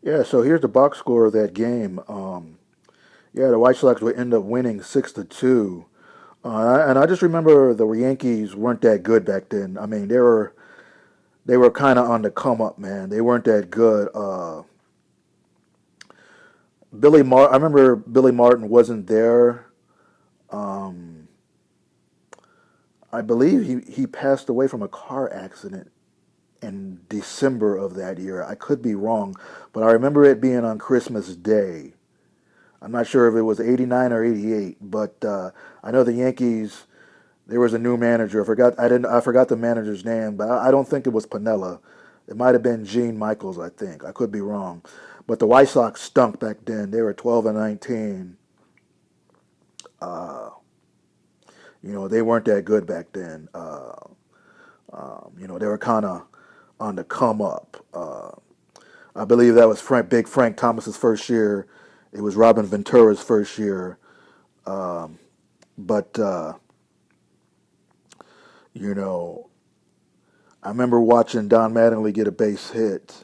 Yeah, so here's the box score of that game. Yeah, the White Sox would end up winning 6-2. And I just remember the Yankees weren't that good back then. I mean, they were kind of on the come up, man. They weren't that good. I remember Billy Martin wasn't there. Um, I believe he passed away from a car accident in December of that year. I could be wrong, but I remember it being on Christmas Day. I'm not sure if it was 89 or 88, but I know the Yankees. There was a new manager. I forgot the manager's name, but I don't think it was Pinella. It might have been Gene Michaels. I think I could be wrong, but the White Sox stunk back then. They were 12-19. Uh, they weren't that good back then. They were kind of on the come up. I believe that was Big Frank Thomas's first year. It was Robin Ventura's first year. Um, but you know, I remember watching Don Mattingly get a base hit.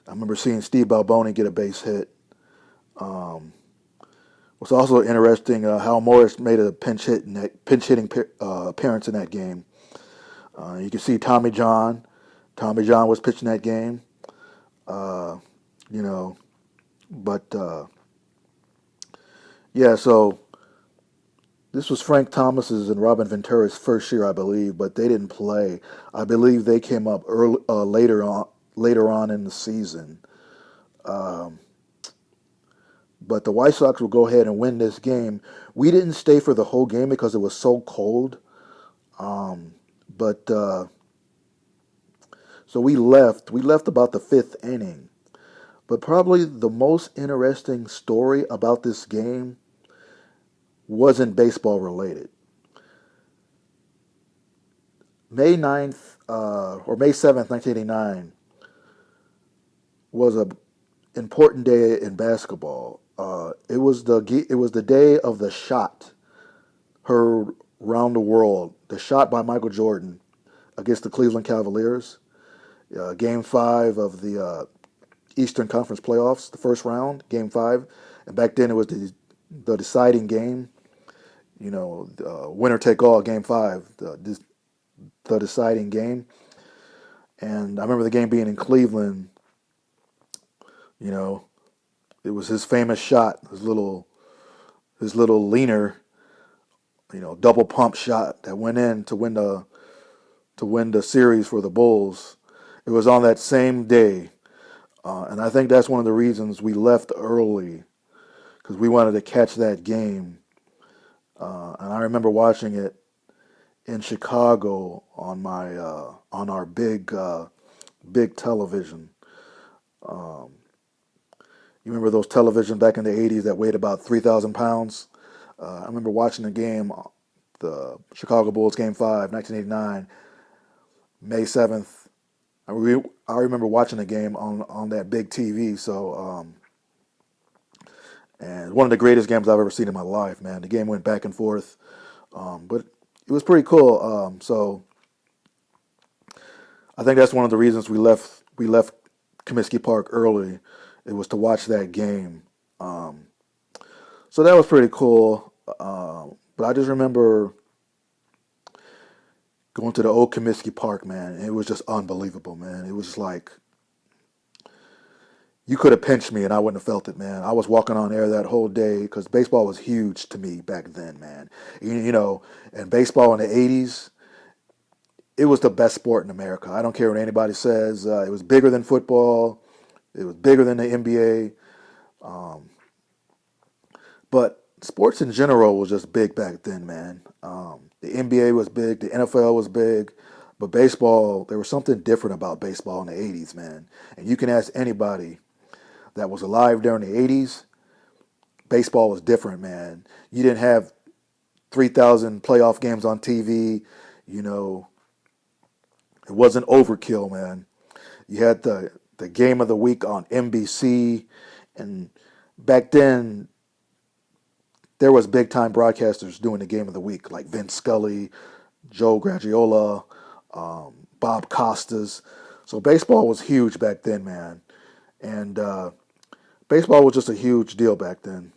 I remember seeing Steve Balboni get a base hit. Um, What's also interesting, Hal Morris made a pinch hitting appearance in that game. You can see Tommy John. Tommy John was pitching that game. Uh, you know, but yeah. So this was Frank Thomas's and Robin Ventura's first year, I believe, but they didn't play. I believe they came up later on in the season. Um, but the White Sox will go ahead and win this game. We didn't stay for the whole game because it was so cold. Um, but So we left. We left about the fifth inning. But probably the most interesting story about this game wasn't baseball related. May 9th or May 7th, 1989 was a important day in basketball. It was the day of the shot heard around the world. The shot by Michael Jordan against the Cleveland Cavaliers. Game 5 of the Eastern Conference playoffs, the first round, Game 5. And back then it was the deciding game. Winner take all, Game 5, the deciding game. And I remember the game being in Cleveland. You know, it was his famous shot, his little leaner, double pump shot that went in to win the series for the Bulls. It was on that same day, and I think that's one of the reasons we left early because we wanted to catch that game. And I remember watching it in Chicago on our big television. Um, you remember those televisions back in the '80s that weighed about 3,000 pounds? I remember watching the game, the Chicago Bulls Game 5, 1989, May 7th. I remember watching the game on that big TV. And one of the greatest games I've ever seen in my life, man. The game went back and forth, but it was pretty cool. So I think that's one of the reasons we left Comiskey Park early. It was to watch that game. Um, so that was pretty cool. But I just remember going to the old Comiskey Park, man. And it was just unbelievable, man. It was like you could have pinched me and I wouldn't have felt it, man. I was walking on air that whole day because baseball was huge to me back then, man. And baseball in the '80s, it was the best sport in America. I don't care what anybody says. It was bigger than football. It was bigger than the NBA. Um, but sports in general was just big back then, man. The NBA was big. The NFL was big. But baseball, there was something different about baseball in the '80s, man. And you can ask anybody that was alive during the '80s. Baseball was different, man. You didn't have 3,000 playoff games on TV. You know, it wasn't overkill, man. You had the game of the week on NBC, and back then there was big time broadcasters doing the game of the week, like Vince Scully, Joe Gragiola, Bob Costas. So baseball was huge back then, man. And baseball was just a huge deal back then.